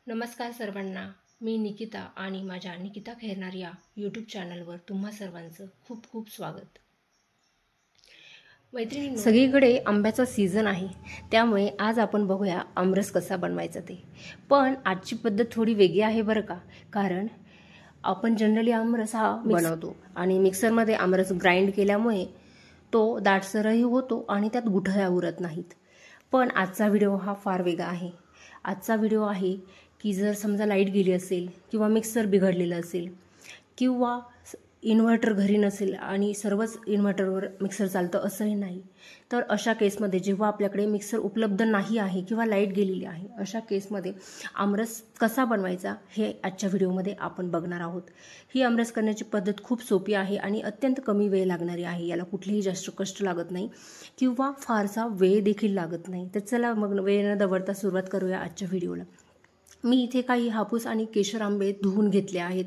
नमस्कार सर्वांना, मी निकिता आणि माझ्या निकिता खैरनार या यूट्यूब चॅनलवर तुम्हा सर्वांचं खूप खूप स्वागत. मैत्रिणींनो, सगळीकडे आंब्याचा सीझन आहे, त्यामुळे आज आपण बघूया आमरस कसा बनवायचा ते. पण आजची पद्धत थोडी वेगळी आहे बरं का, कारण आपण जनरली आमरस हा बनवतो आणि मिक्सरमध्ये आमरस ग्राइंड केल्यामुळे तो दाटसरही होतो आणि त्यात गुठळ्या उरत नाहीत. पण आजचा व्हिडिओ हा फार वेगळा आहे. आजचा व्हिडिओ आहे की जर समजा लाईट गेली असेल किंवा मिक्सर बिघडलेलं असेल किंवा इन्व्हर्टर घरी नसेल आणि सर्वच इन्व्हर्टरवर मिक्सर चालतं असंही नाही, तर अशा केसमध्ये जेव्हा आपल्याकडे मिक्सर उपलब्ध नाही आहे किंवा लाईट गेलेली आहे, अशा केसमध्ये आमरस कसा बनवायचा हे आजच्या व्हिडिओमध्ये आपण बघणार आहोत. ही आमरस करण्याची पद्धत खूप सोपी आहे आणि अत्यंत कमी वेळ लागणारी आहे. याला कुठलेही जास्त कष्ट लागत नाही किंवा फारसा वेळ देखील लागत नाही. तर चला मग वेळ न दवडता सुरुवात करूया आजच्या व्हिडिओला. मी इथे काही हापूस आणि केशर आंबे धुवून घेतले आहेत.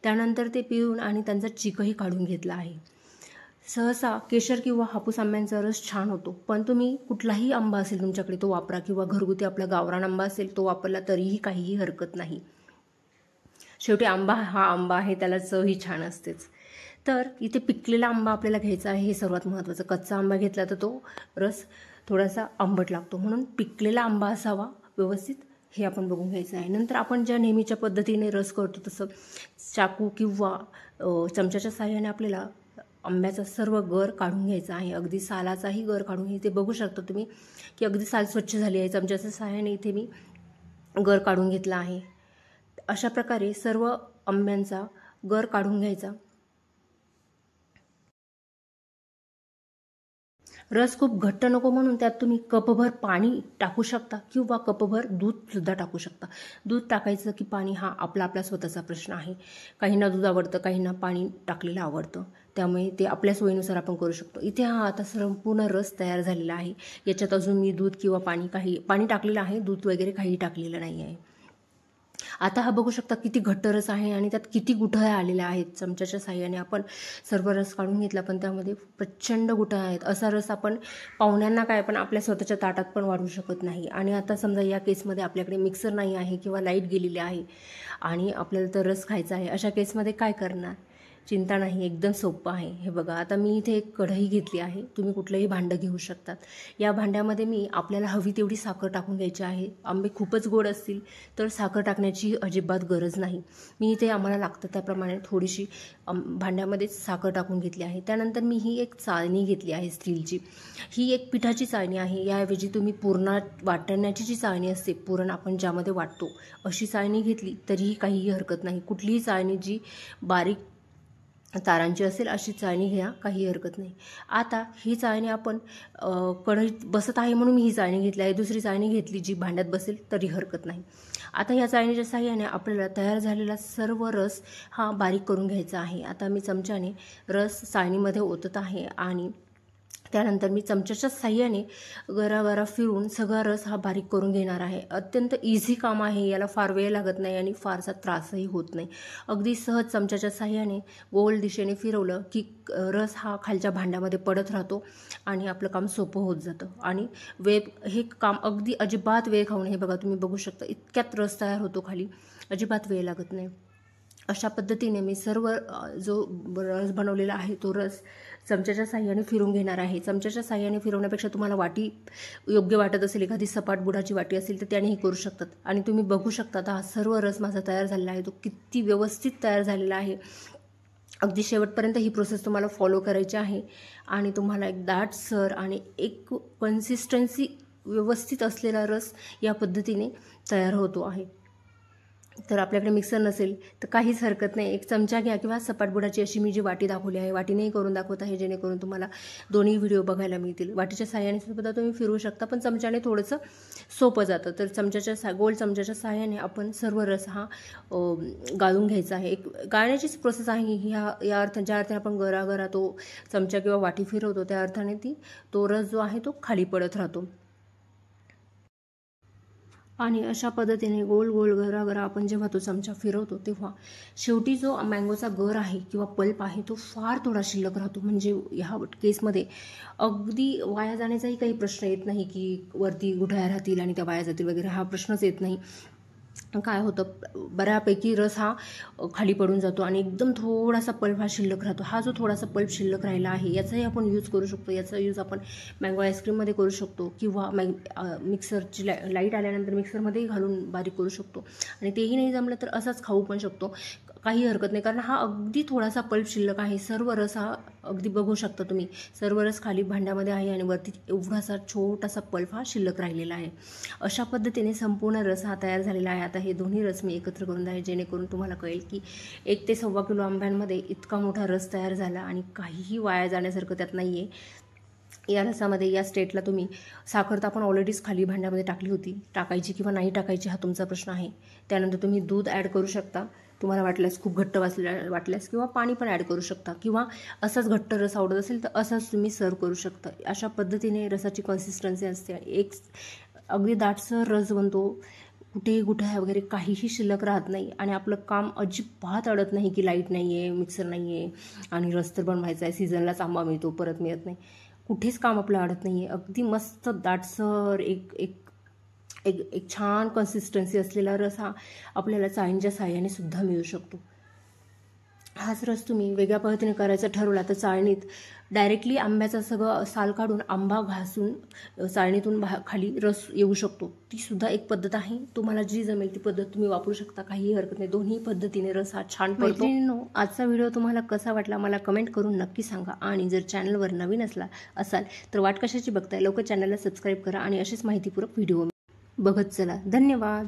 त्यानंतर ते पिळून आणि त्यांचा चिकही काढून घेतला आहे. सहसा केशर किंवा हापूस आंब्यांचा रस छान होतो, पण तुम्ही कुठलाही आंबा असेल तुमच्याकडे तो वापरा किंवा घरगुती आपला गावरान आंबा असेल तो वापरला तरीही काहीही हरकत नाही. शेवटी आंबा हा आंबा आहे, त्याला चवही छान असतेच. तर इथे पिकलेला आंबा आपल्याला घ्यायचा आहे, हे सर्वात महत्त्वाचं. कच्चा आंबा घेतला तर तो रस थोडासा आंबट लागतो, म्हणून पिकलेला आंबा असावा व्यवस्थित, हे आपण बघून घ्यायचं आहे. नंतर आपण ज्या नेहमीच्या पद्धतीने रस करतो तसं चाकू किंवा चमच्याच्या साहाय्याने आपल्याला आंब्याचा सर्व गर काढून घ्यायचा आहे. अगदी सालाचाही गर काढून इथे बघू शकता तुम्ही की अगदी साल स्वच्छ झाली आहे. चमच्याच्या साहाय्याने इथे मी गर काढून घेतला आहे. अशा प्रकारे सर्व आंब्यांचा गर काढून घ्यायचा. रस खूप घट्ट नको म्हणून त्यात तुम्ही कपभर पाणी टाकू शकता किंवा कपभर दूधसुद्धा टाकू शकता. दूध टाकायचं की पाणी हा आपला आपला स्वतःचा प्रश्न आहे. काहींना दूध आवडतं, काहींना पाणी टाकलेलं आवडतं, त्यामुळे ते आपल्या सोयीनुसार आपण करू शकतो. इथे हा आता संपूर्ण रस तयार झालेला आहे. याच्यात अजून मी दूध किंवा पाणी टाकलेलं आहे, दूध वगैरे काही टाकलेलं नाही आहे. आता हा बघू शकता किती घट्ट रस आहे आणि त्यात किती गुठळ्या आलेल्या आहेत. चमच्याच्या साहाय्याने आपण सर्व रस काढून घेतला, पण त्यामध्ये प्रचंड गुठळ्या आहेत. असा रस आपण पाहुण्यांना काय पण आपल्या स्वतःच्या ताटात पण वाढवू शकत नाही. आणि आता समजा या केसमध्ये आपल्याकडे मिक्सर नाही आहे किंवा लाईट गेलेली आहे आणि आपल्याला तर रस खायचा आहे, अशा केसमध्ये काय करणार? चिंता नाही, एकदम सोपं आहे. हे बघा, आता मी इथे एक कढई घेतली आहे. तुम्ही कुठलंही भांडं घेऊ शकतात. या भांड्यामध्ये मी आपल्याला हवी तेवढी साखर टाकून घ्यायची आहे. आंबे खूपच गोड असतील तर साखर टाकण्याची अजिबात गरज नाही. मी इथे आम्हाला लागतं त्याप्रमाणे थोडीशी भांड्यामध्ये साखर टाकून घेतली आहे. त्यानंतर मी ही एक चाळणी घेतली आहे स्टीलची. ही एक पिठाची चाळणी आहे. याऐवजी तुम्ही पुरणात वाटण्याची जी चाळणी असते, पुरण आपण ज्यामध्ये वाटतो, अशी चाळणी घेतली तरीही काहीही हरकत नाही. कुठलीही चाळणी जी बारीक तारांची असेल अशी चाळणी घ्या, काही हरकत नाही. आता ही चाळणी आपण कढईत बसत आहे म्हणून मी ही चाळणी घेतली आहे. दुसरी चाळणी घेतली जी भांड्यात बसेल तरी हरकत नाही. आता ह्या चाळणीच्या साहाय्याने आपल्याला तयार झालेला सर्व रस हा बारीक करून घ्यायचा आहे. आता मी चमच्याने रस चाळणीमध्ये ओतत आहे आणि त्यानंतर मी चमच्याच्या साहाय्याने गरागरा फिरून सगळा रस हा बारीक करून घेणार आहे. अत्यंत इझी काम आहे, याला फार वेळ लागत नाही आणि फारसा त्रासही होत नाही. अगदी सहज चमच्याच्या साहाय्याने गोल दिशेने फिरवलं की रस हा खालच्या भांड्यामध्ये पडत राहतो आणि आपलं काम सोपं होत जातं. आणि हे काम अगदी अजिबात वेळ खाऊ नये. हे बघा, तुम्ही बघू शकता इतक्यात रस तयार होतो खाली, अजिबात वेळ लागत नाही. अशा पद्धतीने मी सर्व जो रस बनवलेला आहे तो रस चमच्याच्या साहाय्याने फिरून घेणार आहे. चमच्याच्या साहाय्याने फिरवण्यापेक्षा तुम्हाला वाटी योग्य वाटत असेल, एखादी सपाट बुडाची वाटी असेल तर त्यानेही करू शकतात. आणि तुम्ही बघू शकता हा सर्व रस माझा तयार झालेला आहे, तो किती व्यवस्थित तयार झालेला आहे. अगदी शेवटपर्यंत ही प्रोसेस तुम्हाला फॉलो करायची आहे आणि तुम्हाला एक दाटसर आणि एक कन्सिस्टन्सी व्यवस्थित असलेला रस या पद्धतीने तयार होतो आहे. तर आपल्याकडे मिक्सर नसेल तर काहीच हरकत नाही, एक चमचा घ्या किंवा सपाटबुडाची अशी मी जी वाटी दाखवली आहे, वाटीनेही करून दाखवत आहे जेणेकरून तुम्हाला दोन्ही व्हिडिओ बघायला मिळतील. वाटीच्या साहाय्याने सुद्धा तुम्ही फिरवू शकता, पण चमच्याने थोडंसं सोपं जातं. तर गोल चमच्याच्या साहाय्याने आपण सर्व रस हा गाळून घ्यायचा आहे. एक गाळण्याचीच प्रोसेस आहे ही. या अर्थाने ज्या अर्थाने आपण गरागरा तो चमचा किंवा वाटी फिरवतो त्या अर्थाने तो रस जो आहे तो खाली पडत राहतो. आणि अशा पद्धतीने गोल गोल गरागरा आपण जेव्हा तो चमचा फिरवतो तेव्हा शेवटी जो मँगोचा गर आहे किंवा पल्प आहे तो फार थोडा शिल्लक राहतो. म्हणजे ह्या केसमध्ये अगदी वाया जाण्याचाही काही प्रश्न येत नाही की वरती गुठळ्या राहतील आणि त्या वाया जातील वगैरे, हा प्रश्नच येत नाही. काय होतं बऱ्यापैकी रस हा खाली पडून जातो आणि एकदम थोडासा पल्प हा शिल्लक राहतो. हा जो थोडासा पल्प शिल्लक राहिला आहे याचाही आपण यूज करू शकतो. याचा यूज आपण मँगो आईस्क्रीममध्ये करू शकतो किंवा मिक्सरची लाईट आल्यानंतर मिक्सरमध्येही घालून बारीक करू शकतो आणि तेही नाही जमलं तर असंच खाऊ पण शकतो. काही हरकत नाही, कारण हा अगदी थोडासा पल्प शिल्लक आहे. सर्व रस हा अगदी बघू शकता तुम्ही, सर्व रस खाली भांड्यामध्ये आहे आणि वरती एवढासा छोटासा पल्प हा शिल्लक राहिलेला आहे. अशा पद्धतीने संपूर्ण रस हा तयार झालेला आहे. आता हे दोन्ही रस मी एकत्र करून आहे जेणेकरून तुम्हाला कळेल की 1 ते 1.25 किलो आंब्यांमध्ये इतका मोठा रस तयार झाला आणि काहीही वाया जाण्यासारखं त्यात नाही आहे. या रसामध्ये या स्टेटला तुम्ही साखर तर आपण ऑलरेडीच खाली भांड्यामध्ये टाकली होती, टाकायची किंवा नाही टाकायची हा तुमचा प्रश्न आहे. त्यानंतर तुम्ही दूध ॲड करू शकता तुम्हाला वाटल्यास, खूप घट्ट वाटल्यास, किंवा पाणी पण ॲड करू शकता किंवा असाच घट्ट रस आवडत असेल तर असाच तुम्ही सर्व करू शकता. अशा पद्धतीने रसाची कन्सिस्टन्सी असते. एक अगदी दाटसर रस बनतो, कुठेही गुठळ्या वगैरे काहीही शिल्लक राहत नाही आणि आपलं काम अजिबात अडत नाही की लाईट नाही आहे, मिक्सर नाही आहे आणि रस तर बनवायचा आहे, सीझनलाच आंबा मिळतो, परत मिळत नाही, कुठेच काम आपलं अडत नाही आहे. अगदी मस्त दाटसर एक एक एक एक छान कन्सिस्टन्सी असलेला रस हा आपल्याला चाळणीच्या साहाय्याने सुद्धा मिळू शकतो. हाच रस तुम्ही वेगळ्या पद्धतीने करायचा ठरवला तर चाळणीत डायरेक्टली आंब्याचा सगळं साल काढून आंबा घासून चाळणीतून खाली रस येऊ शकतो. ती सुद्धा एक पद्धत आहे. तुम्हाला जी जमेल ती पद्धत तुम्ही वापरू शकता, काहीही हरकत नाही. दोन्ही पद्धतीने रस हा छान पडतो. आजचा व्हिडिओ तुम्हाला कसा वाटला मला कमेंट करून नक्की सांगा आणि जर चॅनलवर नवीन असाल तर वाट कशाची बघताय, लवकर चॅनलला सबस्क्राईब करा आणि असेच माहितीपूरक व्हिडिओ बघत चला. धन्यवाद.